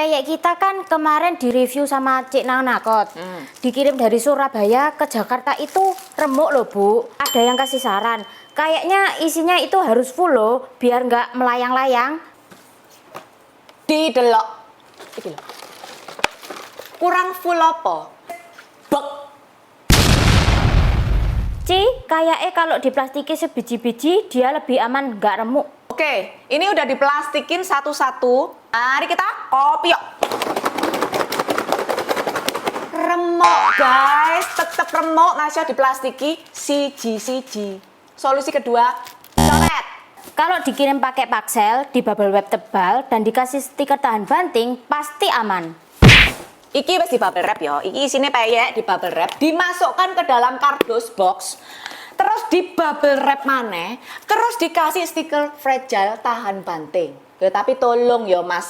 Peyek kita kan kemarin direview sama Cik Nanakot. Dikirim dari Surabaya ke Jakarta itu remuk loh Bu. Ada yang kasih saran, kayaknya isinya itu harus full loh, biar nggak melayang-layang. Didelok. Iki lho. Kurang full apa? Bek. Ci, kayaknya kalau diplastiki sebiji-biji dia lebih aman nggak remuk. Oke, ini udah diplastikin satu-satu. Mari kita kopi yuk. Remuk guys, tetep remuk masih diplastiki siji-siji. Solusi kedua, coret. Kalau dikirim pakai paksel, di bubble wrap tebal dan dikasih stiker tahan banting, pasti aman. Iki wis di bubble wrap ya. Iki isinya peyek di bubble wrap, dimasukkan ke dalam kardus box. Terus di bubble wrap maneh, terus dikasih stiker fragile tahan banting. Ya, tapi tolong ya Mas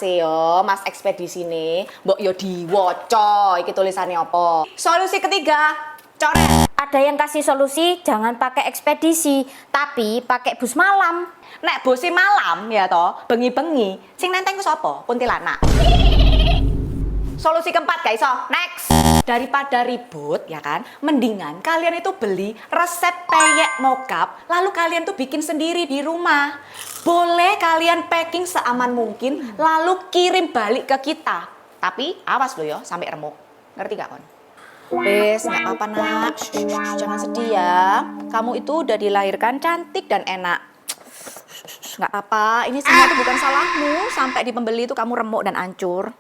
ekspedisi nih, mbok yo diwoco iki tulisannya apa. Solusi ketiga, coret. Ada yang kasih solusi jangan pakai ekspedisi, tapi pakai bus malam. Nek bosi malam ya toh, bengi-bengi, sing nenteng ku sapa? Kuntilanak. Solusi keempat guys, next. Daripada ribut ya kan, mendingan kalian itu beli resep peyek mokap, lalu kalian tuh bikin sendiri di rumah. Boleh kalian packing seaman mungkin, lalu kirim balik ke kita. Tapi awas lo ya, sampai remuk. Ngerti gak kon? Wes, nggak apa-apa nak. Jangan sedih ya. Kamu itu udah dilahirkan cantik dan enak. Nggak apa-apa, ini semua itu bukan salahmu. Sampai di pembeli itu kamu remuk dan hancur.